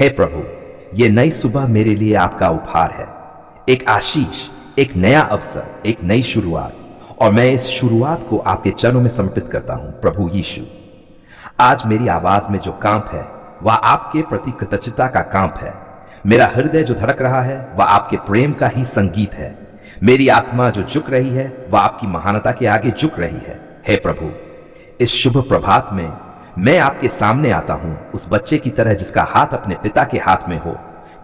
हे प्रभु, ये नई सुबह मेरे लिए आपका उपहार है, एक आशीष, एक नया अवसर, एक नई शुरुआत। और मैं इस शुरुआत को आपके चरणों में समर्पित करता हूं। प्रभु यीशु, आज मेरी आवाज में जो कांप है वह आपके प्रति कृतज्ञता का कांप है। मेरा हृदय जो धड़क रहा है वह आपके प्रेम का ही संगीत है। मेरी आत्मा जो झुक रही है वह आपकी महानता के आगे झुक रही है। हे प्रभु, इस शुभ प्रभात में मैं आपके सामने आता हूं, उस बच्चे की तरह जिसका हाथ अपने पिता के हाथ में हो,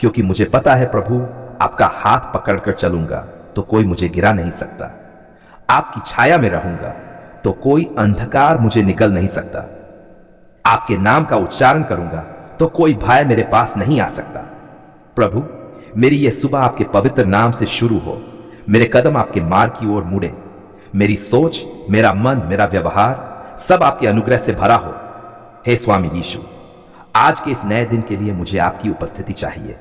क्योंकि मुझे पता है प्रभु, आपका हाथ पकड़कर चलूंगा तो कोई मुझे गिरा नहीं सकता। आपकी छाया में रहूंगा तो कोई अंधकार मुझे निगल नहीं सकता। आपके नाम का उच्चारण करूंगा तो कोई भय मेरे पास नहीं आ सकता। प्रभु, मेरी यह सुबह आपके पवित्र नाम से शुरू हो। मेरे कदम आपके मार्ग की ओर मुड़े। मेरी सोच, मेरा मन, मेरा व्यवहार सब आपके अनुग्रह से भरा हो। हे स्वामी यीशु, आज के इस नए दिन के लिए मुझे आपकी उपस्थिति चाहिए,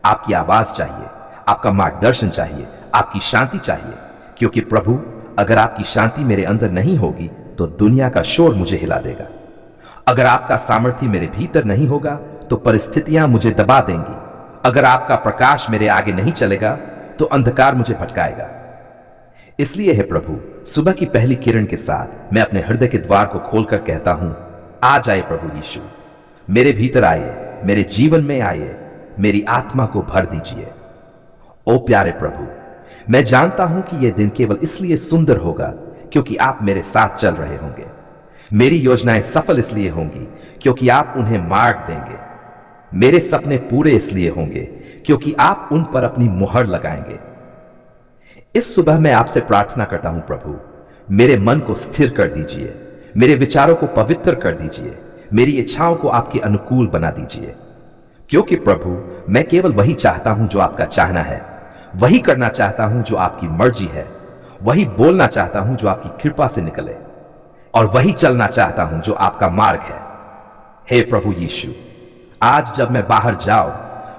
आपकी आवाज चाहिए, आपका मार्गदर्शन चाहिए, आपकी शांति चाहिए। क्योंकि प्रभु, अगर आपकी शांति मेरे अंदर नहीं होगी तो दुनिया का शोर मुझे हिला देगा। अगर आपका सामर्थ्य मेरे भीतर नहीं होगा तो परिस्थितियां मुझे दबा देंगी। अगर आपका प्रकाश मेरे आगे नहीं चलेगा तो अंधकार मुझे भटकाएगा। इसलिए हे प्रभु, सुबह की पहली किरण के साथ मैं अपने हृदय के द्वार को खोलकर कहता हूं, आ जाए प्रभु यीशु, मेरे भीतर आइए, मेरे जीवन में आइए, मेरी आत्मा को भर दीजिए। ओ प्यारे प्रभु, मैं जानता हूं कि यह दिन केवल इसलिए सुंदर होगा क्योंकि आप मेरे साथ चल रहे होंगे। मेरी योजनाएं सफल इसलिए होंगी क्योंकि आप उन्हें मार्ग देंगे। मेरे सपने पूरे इसलिए होंगे क्योंकि आप उन पर अपनी मुहर लगाएंगे। इस सुबह मैं आपसे प्रार्थना करता हूं प्रभु, मेरे मन को स्थिर कर दीजिए, मेरे विचारों को पवित्र कर दीजिए, मेरी इच्छाओं को आपके अनुकूल बना दीजिए। क्योंकि प्रभु, मैं केवल वही चाहता हूं जो आपका चाहना है, वही करना चाहता हूं जो आपकी मर्जी है, वही बोलना चाहता हूं जो आपकी कृपा से निकले, और वही चलना चाहता हूं जो आपका मार्ग है। हे प्रभु यीशु, आज जब मैं बाहर जाऊं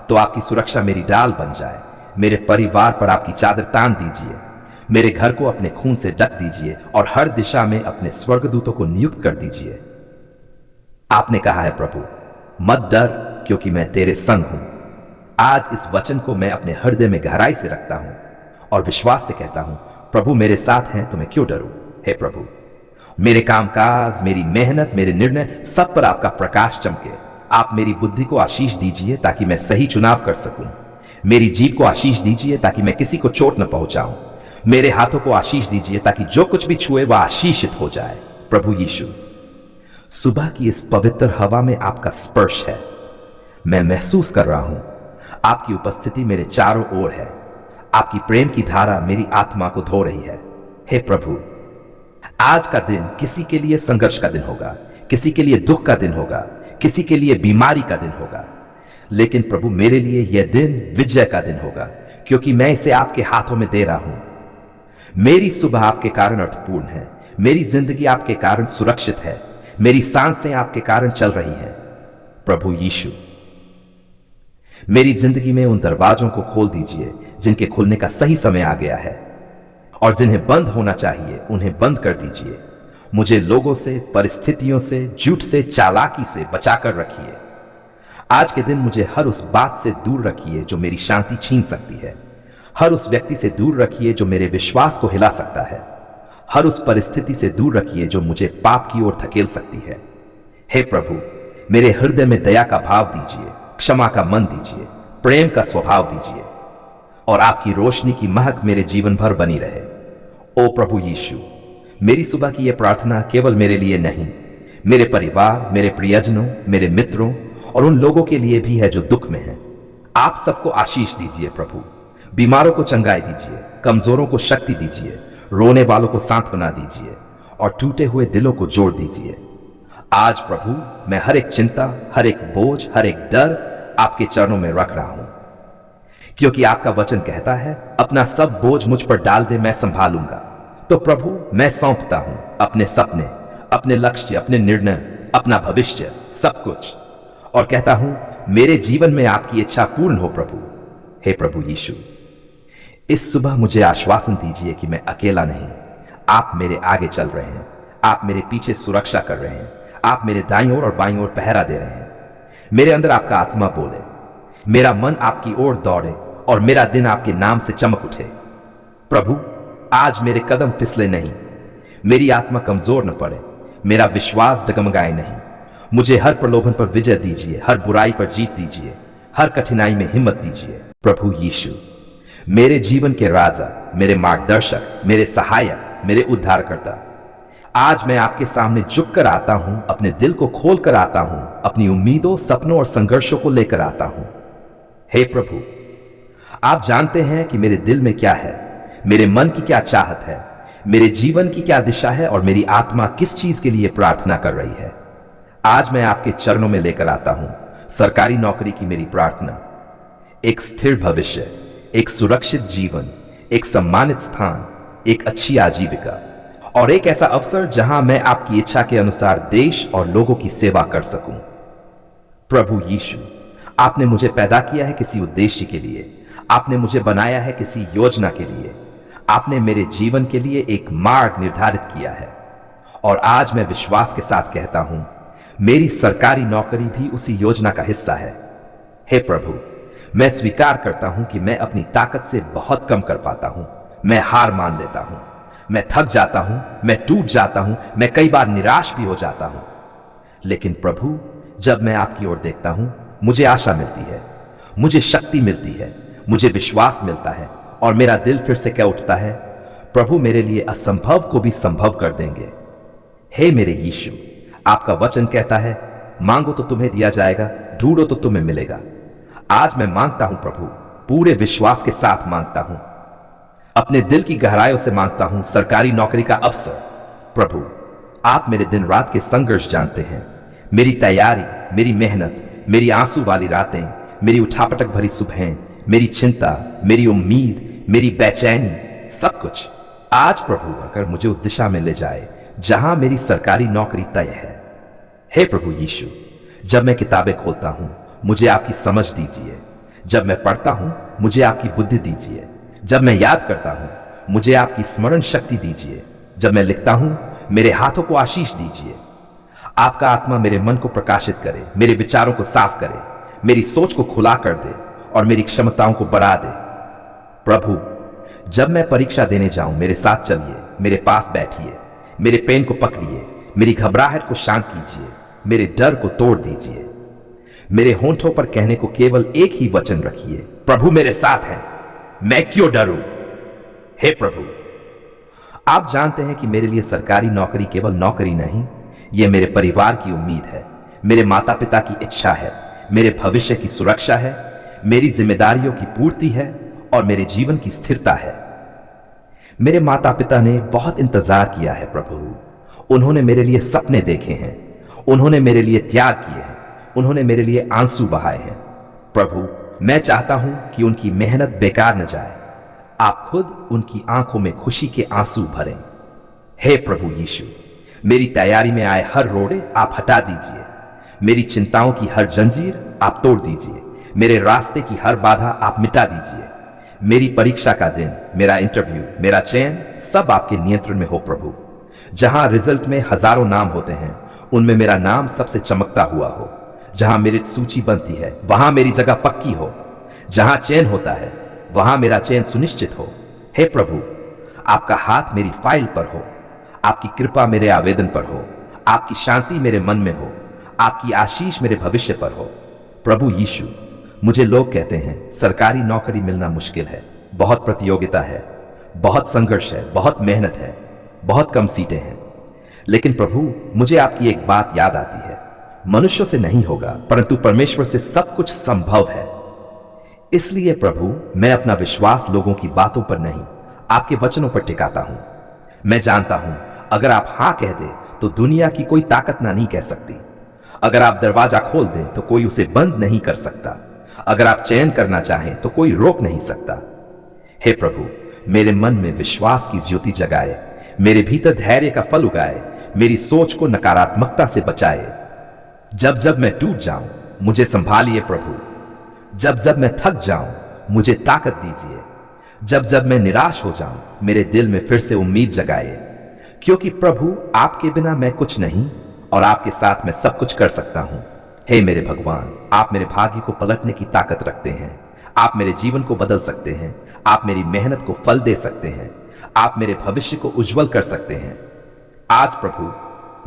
तो आपकी सुरक्षा मेरी डाल बन जाए। मेरे परिवार पर आपकी चादर तान दीजिए, मेरे घर को अपने खून से ढक दीजिए और हर दिशा में अपने स्वर्गदूतों को नियुक्त कर दीजिए। आपने कहा है प्रभु, मत डर क्योंकि मैं तेरे संग हूं। आज इस वचन को मैं अपने हृदय में गहराई से रखता हूं और विश्वास से कहता हूं, प्रभु मेरे साथ हैं तो मैं क्यों डरूं। हे प्रभु, मेरे कामकाज, मेरी मेहनत, मेरे निर्णय सब पर आपका प्रकाश चमके। आप मेरी बुद्धि को आशीष दीजिए ताकि मैं सही चुनाव कर सकूं। मेरी जीभ को आशीष दीजिए ताकि मैं किसी को चोट न पहुंचाऊं। मेरे हाथों को आशीष दीजिए ताकि जो कुछ भी छुए वह आशीषित हो जाए। प्रभु यीशु, सुबह की इस पवित्र हवा में आपका स्पर्श है। मैं महसूस कर रहा हूं आपकी उपस्थिति मेरे चारों ओर है। आपकी प्रेम की धारा मेरी आत्मा को धो रही है। हे प्रभु, आज का दिन किसी के लिए संघर्ष का दिन होगा, किसी के लिए दुख का दिन होगा, किसी के लिए बीमारी का दिन होगा, लेकिन प्रभु मेरे लिए यह दिन विजय का दिन होगा क्योंकि मैं इसे आपके हाथों में दे रहा हूं। मेरी सुबह आपके कारण अर्थपूर्ण है, मेरी जिंदगी आपके कारण सुरक्षित है, मेरी सांसें आपके कारण चल रही हैं। प्रभु यीशु, मेरी जिंदगी में उन दरवाजों को खोल दीजिए जिनके खुलने का सही समय आ गया है, और जिन्हें बंद होना चाहिए उन्हें बंद कर दीजिए। मुझे लोगों से, परिस्थितियों से, झूठ से, चालाकी से बचाकर रखिए। आज के दिन मुझे हर उस बात से दूर रखिए जो मेरी शांति छीन सकती है। हर उस व्यक्ति से दूर रखिए जो मेरे विश्वास को हिला सकता है। हर उस परिस्थिति से दूर रखिए जो मुझे पाप की ओर धकेल सकती है। हे प्रभु, मेरे हृदय में दया का भाव दीजिए, क्षमा का मन दीजिए, प्रेम का स्वभाव दीजिए, और आपकी रोशनी की महक मेरे जीवन भर बनी रहे। ओ प्रभु यीशु, मेरी सुबह की यह प्रार्थना केवल मेरे लिए नहीं, मेरे परिवार, मेरे प्रियजनों, मेरे मित्रों और उन लोगों के लिए भी है जो दुख में हैं। आप सबको आशीष दीजिए प्रभु। बीमारों को चंगाई दीजिए, कमजोरों को शक्ति दीजिए, रोने वालों को सांत्वना दीजिए और टूटे हुए दिलों को जोड़ दीजिए। आज प्रभु, मैं हर एक चिंता, हर एक बोझ, हर एक डर आपके चरणों में रख रहा हूं, क्योंकि आपका वचन कहता है, अपना सब बोझ मुझ पर डाल दे, मैं संभालूंगा। तो प्रभु, मैं सौंपता हूं अपने सपने, अपने लक्ष्य, अपने निर्णय, अपना भविष्य, सब कुछ, और कहता हूं, मेरे जीवन में आपकी इच्छा पूर्ण हो प्रभु। हे प्रभु यीशु, इस सुबह मुझे आश्वासन दीजिए कि मैं अकेला नहीं, आप मेरे आगे चल रहे हैं, आप मेरे पीछे सुरक्षा कर रहे हैं, आप मेरे दाईं ओर और बाईं ओर पहरा दे रहे हैं। मेरे अंदर आपका आत्मा बोले, मेरा मन आपकी ओर दौड़े और मेरा दिन आपके नाम से चमक उठे। प्रभु, आज मेरे कदम फिसले नहीं, मेरी आत्मा कमजोर न पड़े, मेरा विश्वास डगमगाए नहीं। मुझे हर प्रलोभन पर विजय दीजिए, हर बुराई पर जीत दीजिए, हर कठिनाई में हिम्मत दीजिए। प्रभु यीशु, मेरे जीवन के राजा, मेरे मार्गदर्शक, मेरे सहायक, मेरे उद्धारकर्ता, आज मैं आपके सामने झुककर आता हूं, अपने दिल को खोलकर आता हूं, अपनी उम्मीदों, सपनों और संघर्षों को लेकर आता हूं। हे प्रभु, आप जानते हैं कि मेरे दिल में क्या है, मेरे मन की क्या चाहत है, मेरे जीवन की क्या दिशा है और मेरी आत्मा किस चीज के लिए प्रार्थना कर रही है। आज मैं आपके चरणों में लेकर आता हूं सरकारी नौकरी की मेरी प्रार्थना, एक स्थिर भविष्य, एक सुरक्षित जीवन, एक सम्मानित स्थान, एक अच्छी आजीविका और एक ऐसा अवसर जहां मैं आपकी इच्छा के अनुसार देश और लोगों की सेवा कर सकूं। प्रभु यीशु, आपने मुझे पैदा किया है किसी उद्देश्य के लिए, आपने मुझे बनाया है किसी योजना के लिए, आपने मेरे जीवन के लिए एक मार्ग निर्धारित किया है और आज मैं विश्वास के साथ कहता हूं, मेरी सरकारी नौकरी भी उसी योजना का हिस्सा है। हे प्रभु, मैं स्वीकार करता हूं कि मैं अपनी ताकत से बहुत कम कर पाता हूं, मैं हार मान लेता हूं, मैं थक जाता हूं, मैं टूट जाता हूं, मैं कई बार निराश भी हो जाता हूं। लेकिन प्रभु, जब मैं आपकी ओर देखता हूं, मुझे आशा मिलती है, मुझे शक्ति मिलती है, मुझे विश्वास मिलता है और मेरा दिल फिर से कह उठता है, प्रभु मेरे लिए असंभव को भी संभव कर देंगे। हे मेरे यीशु, आपका वचन कहता है, मांगो तो तुम्हें दिया जाएगा, ढूंढो तो तुम्हें मिलेगा। आज मैं मांगता हूं प्रभु, पूरे विश्वास के साथ मांगता हूं, अपने दिल की गहराइयों से मांगता हूं सरकारी नौकरी का अवसर। प्रभु, आप मेरे दिन रात के संघर्ष जानते हैं, मेरी तैयारी, मेरी मेहनत, मेरी आंसू वाली रातें, मेरी उठापटक भरी सुबहें, मेरी चिंता, मेरी उम्मीद, मेरी बेचैनी, सब कुछ। आज प्रभु अगर मुझे उस दिशा में ले जाए जहां मेरी सरकारी नौकरी तय है। हे प्रभु यीशु, जब मैं किताबें खोलता हूं, मुझे आपकी समझ दीजिए, जब मैं पढ़ता हूं, मुझे आपकी बुद्धि दीजिए, जब मैं याद करता हूं, मुझे आपकी स्मरण शक्ति दीजिए, जब मैं लिखता हूं, मेरे हाथों को आशीष दीजिए। आपका आत्मा मेरे मन को प्रकाशित करे, मेरे विचारों को साफ करे, मेरी सोच को खुला कर दे और मेरी क्षमताओं को बढ़ा दे। प्रभु, जब मैं परीक्षा देने जाऊं, मेरे साथ चलिए, मेरे पास बैठिए, मेरे पेन को पकड़िए, मेरी घबराहट को शांत कीजिए, मेरे डर को तोड़ दीजिए। मेरे होंठों पर कहने को केवल एक ही वचन रखिए, प्रभु मेरे साथ हैं, मैं क्यों डरूं। हे प्रभु, आप जानते हैं कि मेरे लिए सरकारी नौकरी केवल नौकरी नहीं, यह मेरे परिवार की उम्मीद है, मेरे माता पिता की इच्छा है, मेरे भविष्य की सुरक्षा है, मेरी जिम्मेदारियों की पूर्ति है और मेरे जीवन की स्थिरता है। मेरे माता पिता ने बहुत इंतजार किया है प्रभु, उन्होंने मेरे लिए सपने देखे हैं, उन्होंने मेरे लिए त्याग किए हैं, उन्होंने मेरे लिए आंसू बहाए हैं। प्रभु, मैं चाहता हूं कि उनकी मेहनत बेकार न जाए, आप खुद उनकी आंखों में खुशी के आंसू भरें। हे प्रभु यीशु, मेरी तैयारी में आए हर रोड़े आप हटा दीजिए, मेरी चिंताओं की हर जंजीर आप तोड़ दीजिए, मेरे रास्ते की हर बाधा आप मिटा दीजिए। मेरी परीक्षा का दिन, मेरा इंटरव्यू, मेरा चयन सब आपके नियंत्रण में हो प्रभु। जहां रिजल्ट में हजारों नाम होते हैं, उनमें मेरा नाम सबसे चमकता हुआ हो। जहां मेरिट सूची बनती है, वहां मेरी जगह पक्की हो। जहां चयन होता है, वहां मेरा चयन सुनिश्चित हो। हे प्रभु, आपका हाथ मेरी फाइल पर हो, आपकी कृपा मेरे आवेदन पर हो, आपकी शांति मेरे मन में हो, आपकी आशीष मेरे भविष्य पर हो। प्रभु यीशु, मुझे लोग कहते हैं सरकारी नौकरी मिलना मुश्किल है, बहुत प्रतियोगिता है, बहुत संघर्ष है, बहुत मेहनत है, बहुत कम सीटें हैं। लेकिन प्रभु, मुझे आपकी एक बात याद आती है, मनुष्यों से नहीं होगा परंतु परमेश्वर से सब कुछ संभव है। इसलिए प्रभु, मैं अपना विश्वास लोगों की बातों पर नहीं, आपके वचनों पर टिकाता हूं। मैं जानता हूं अगर आप हां कह दे तो दुनिया की कोई ताकत ना नहीं कह सकती। अगर आप दरवाजा खोल दें तो कोई उसे बंद नहीं कर सकता। अगर आप चयन करना चाहें तो कोई रोक नहीं सकता। हे प्रभु, मेरे मन में विश्वास की ज्योति जगाए, मेरे भीतर धैर्य का फल उगाए, मेरी सोच को नकारात्मकता से बचाए। जब जब मैं टूट जाऊं, मुझे संभालिए प्रभु। जब जब मैं थक जाऊं, मुझे ताकत दीजिए। जब जब मैं निराश हो जाऊं, मेरे दिल में फिर से उम्मीद जगाए, क्योंकि प्रभु, आपके बिना मैं कुछ नहीं और आपके साथ मैं सब कुछ कर सकता हूं। हे मेरे भगवान, आप मेरे भाग्य को पलटने की ताकत रखते हैं। आप मेरे जीवन को बदल सकते हैं। आप मेरी मेहनत को फल दे सकते हैं। आप मेरे भविष्य को उज्जवल कर सकते हैं। आज प्रभु,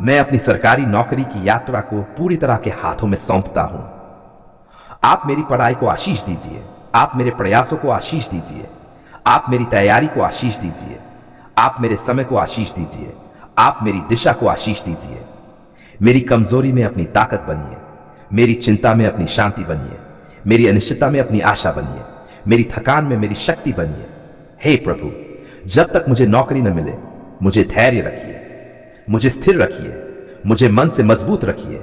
मैं अपनी सरकारी नौकरी की यात्रा को पूरी तरह के हाथों में सौंपता हूं। आप मेरी पढ़ाई को आशीष दीजिए। आप मेरे प्रयासों को आशीष दीजिए। आप मेरी तैयारी को आशीष दीजिए। आप मेरे समय को आशीष दीजिए। आप मेरी दिशा को आशीष दीजिए। मेरी कमजोरी में अपनी ताकत बनिए। मेरी चिंता में अपनी शांति बनिए। मेरी अनिश्चितता में अपनी आशा बनिए। मेरी थकान में मेरी शक्ति बनिए। हे प्रभु, जब तक मुझे नौकरी न मिले, मुझे धैर्य रखिए, मुझे स्थिर रखिए, मुझे मन से मजबूत रखिए,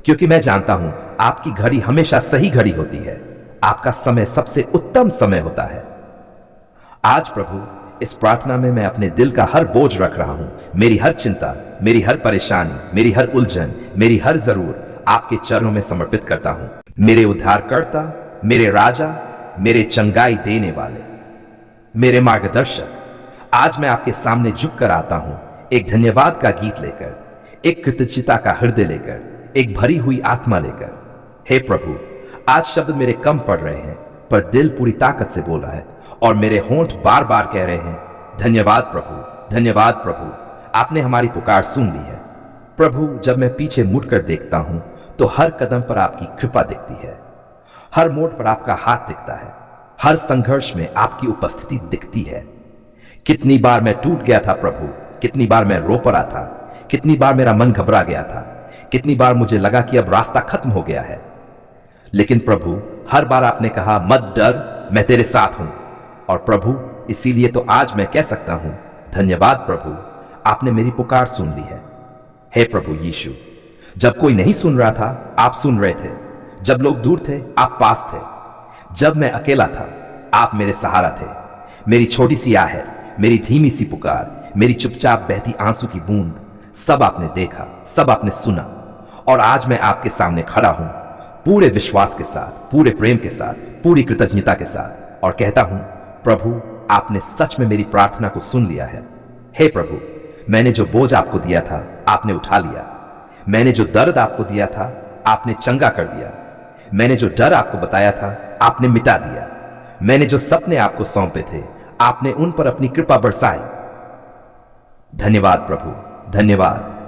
क्योंकि मैं जानता हूं आपकी घड़ी हमेशा सही घड़ी होती है। आपका समय सबसे उत्तम समय होता है। आज प्रभु, इस प्रार्थना में मैं अपने दिल का हर बोझ रख रहा हूं। मेरी हर चिंता, मेरी हर परेशानी, मेरी हर उलझन, मेरी हर जरूरत आपके चरणों में समर्पित करता हूं। मेरे उद्धारकर्ता, मेरे राजा, मेरे चंगाई देने वाले, मेरे मार्गदर्शक, आज मैं आपके सामने झुक कर आता हूं, एक धन्यवाद का गीत लेकर, एक कृतज्ञता का हृदय लेकर, एक भरी हुई आत्मा लेकर। हे प्रभु, आज शब्द मेरे कम पड़ रहे हैं, पर दिल पूरी ताकत से बोल रहा है और मेरे होंठ बार बार कह रहे हैं, धन्यवाद प्रभु, धन्यवाद प्रभु, आपने हमारी पुकार सुन ली है। प्रभु, जब मैं पीछे मुड़कर देखता हूं तो हर कदम पर आपकी कृपा दिखती है। हर मोड़ पर आपका हाथ दिखता है। हर संघर्ष में आपकी उपस्थिति दिखती है। कितनी बार मैं टूट गया था प्रभु, कितनी बार मैं रो पड़ा था, कितनी बार मेरा मन घबरा गया था, कितनी बार मुझे लगा कि अब रास्ता खत्म हो गया है। लेकिन प्रभु, हर बार आपने कहा, मत डर, मैं तेरे साथ हूं। और प्रभु, इसीलिए तो आज मैं कह सकता हूं, धन्यवाद प्रभु, आपने मेरी पुकार सुन ली है। हे प्रभु यीशु, जब कोई नहीं सुन रहा था, आप सुन रहे थे। जब लोग दूर थे, आप पास थे। जब मैं अकेला था, आप मेरे सहारा थे। मेरी छोटी सी आहेट, मेरी धीमी सी पुकार, मेरी चुपचाप बहती आंसू की बूंद, सब आपने देखा, सब आपने सुना। और आज मैं आपके सामने खड़ा हूं, पूरे विश्वास के साथ, पूरे प्रेम के साथ, पूरी कृतज्ञता के साथ, और कहता हूं, प्रभु, आपने सच में मेरी प्रार्थना को सुन लिया है। हे प्रभु, मैंने जो बोझ आपको दिया था, आपने उठा लिया। मैंने जो दर्द आपको दिया था, आपने चंगा कर दिया। मैंने जो डर आपको बताया था, आपने मिटा दिया। मैंने जो सपने आपको सौंपे थे, आपने उन पर अपनी कृपा बरसाई। धन्यवाद प्रभु, धन्यवाद।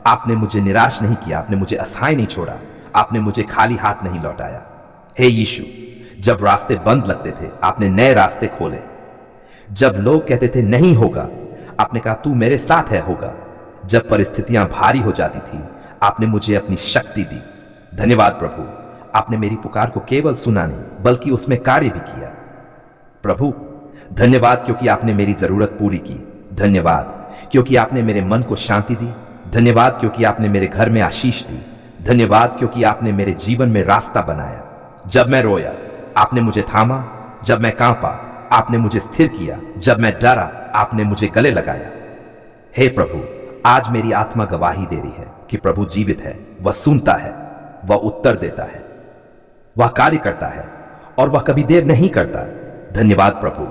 आपने मुझे निराश नहीं किया, आपने मुझे असहाय नहीं छोड़ा, आपने मुझे खाली हाथ नहीं लौटाया। हे यीशु, जब रास्ते बंद लगते थे, आपने नए रास्ते खोले। जब लोग कहते थे नहीं होगा, आपने कहा तू मेरे साथ है, होगा। जब परिस्थितियां भारी हो जाती थी, आपने मुझे अपनी शक्ति दी। धन्यवाद प्रभु, आपने मेरी पुकार को केवल सुना नहीं, बल्कि उसमें कार्य भी किया। प्रभु, धन्यवाद क्योंकि आपने मेरी जरूरत पूरी की। धन्यवाद क्योंकि आपने मेरे मन को शांति दी। धन्यवाद क्योंकि आपने मेरे घर में आशीष दी। धन्यवाद क्योंकि आपने मेरे जीवन में रास्ता बनाया। जब मैं रोया, आपने मुझे थामा। जब मैं कांपा, आपने मुझे स्थिर किया। जब मैं डरा, आपने मुझे गले लगाया। हे प्रभु, आज मेरी आत्मा गवाही दे रही है कि प्रभु जीवित है। वह सुनता है, वह उत्तर देता है, वह कार्य करता है, और वह कभी देर नहीं करता। धन्यवाद प्रभु,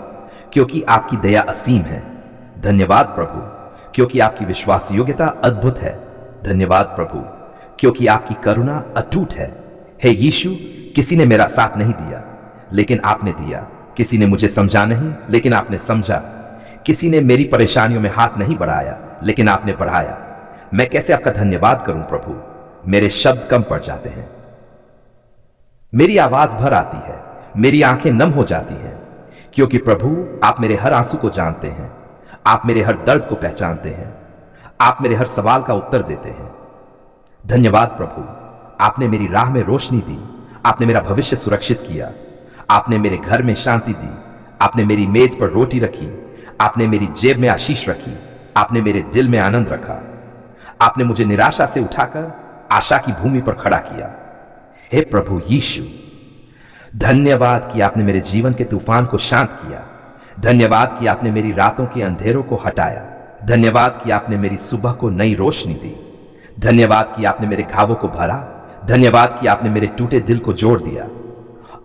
क्योंकि आपकी दया असीम है। धन्यवाद प्रभु, क्योंकि आपकी विश्वास योग्यता अद्भुत है। धन्यवाद प्रभु, क्योंकि आपकी करुणा अटूट है। हे यीशु, किसी ने मेरा साथ नहीं दिया, लेकिन आपने दिया। किसी ने मुझे समझा नहीं, लेकिन आपने समझा। किसी ने मेरी परेशानियों में हाथ नहीं बढ़ाया, लेकिन आपने बढ़ाया। मैं कैसे आपका धन्यवाद करूं प्रभु, मेरे शब्द कम पड़ जाते हैं। मेरी आवाज भर आती है, मेरी आंखें नम हो जाती हैं, क्योंकि प्रभु, आप मेरे हर आंसू को जानते हैं। आप मेरे हर दर्द को पहचानते हैं। आप मेरे हर सवाल का उत्तर देते हैं। धन्यवाद प्रभु, आपने मेरी राह में रोशनी दी। आपने मेरा भविष्य सुरक्षित किया। आपने मेरे घर में शांति दी। आपने मेरी मेज पर रोटी रखी। आपने मेरी जेब में आशीष रखी। आपने मेरे दिल में आनंद रखा। आपने मुझे निराशा से उठाकर आशा की भूमि पर खड़ा किया। हे प्रभु यीशु, धन्यवाद कि आपने मेरे जीवन के तूफान को शांत किया। धन्यवाद कि आपने मेरी रातों के अंधेरों को हटाया। धन्यवाद कि आपने मेरी सुबह को नई रोशनी दी। धन्यवाद कि आपने मेरे घावों को भरा। धन्यवाद कि आपने मेरे टूटे दिल को जोड़ दिया।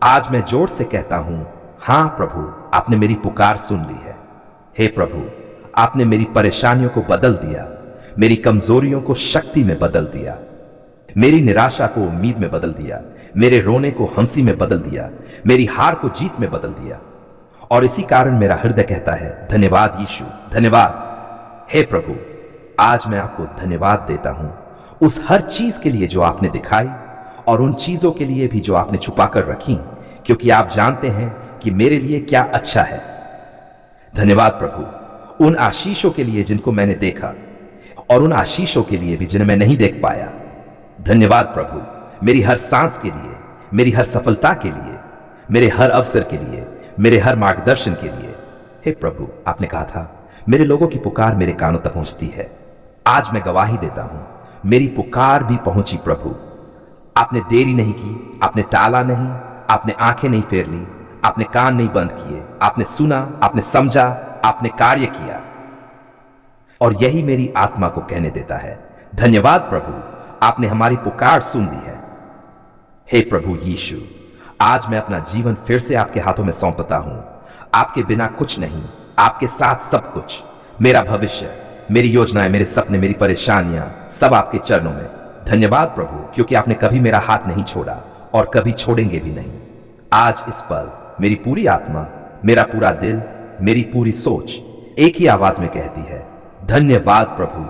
आज मैं जोर से कहता हूं, हां प्रभु, आपने मेरी पुकार सुन ली है। हे प्रभु, आपने मेरी परेशानियों को बदल दिया, मेरी कमजोरियों को शक्ति में बदल दिया। मेरी निराशा को उम्मीद में बदल दिया, मेरे रोने को हंसी में बदल दिया, मेरी हार को जीत में बदल दिया। और इसी कारण मेरा हृदय कहता है, धन्यवाद यीशु, धन्यवाद। हे प्रभु, आज मैं आपको धन्यवाद देता हूं उस हर चीज के लिए जो आपने दिखाई, और उन चीजों के लिए भी जो आपने छुपा कर रखी, क्योंकि आप जानते हैं कि मेरे लिए क्या अच्छा है। धन्यवाद प्रभु उन आशीषों के लिए जिनको मैंने देखा, और उन आशीषों के लिए भी जिन्हें मैं नहीं देख पाया। धन्यवाद प्रभु मेरी हर सांस के लिए, मेरी हर सफलता के लिए, मेरे हर अवसर के लिए, मेरे हर मार्गदर्शन के लिए। हे प्रभु, आपने कहा था मेरे लोगों की पुकार मेरे कानों तक पहुंचती है। आज मैं गवाही देता हूं, मेरी पुकार भी पहुंची प्रभु। आपने देरी नहीं की, आपने टाला नहीं, आपने आंखें नहीं फेर ली, आपने कान नहीं बंद किए, आपने सुना, आपने समझा, आपने कार्य किया। और यही मेरी आत्मा को कहने देता है, धन्यवाद प्रभु, आपने हमारी पुकार सुन ली है। हे प्रभु यीशु, आज मैं अपना जीवन फिर से आपके हाथों में सौंपता हूं। आपके बिना कुछ नहीं, आपके साथ सब कुछ। मेरा भविष्य, मेरी योजनाएं, मेरे सपने, मेरी परेशानियां, सब आपके चरणों में। धन्यवाद प्रभु, क्योंकि आपने कभी मेरा हाथ नहीं छोड़ा और कभी छोड़ेंगे भी नहीं। आज इस पल मेरी पूरी आत्मा, मेरा पूरा दिल, मेरी पूरी सोच एक ही आवाज में कहती है, धन्यवाद प्रभु।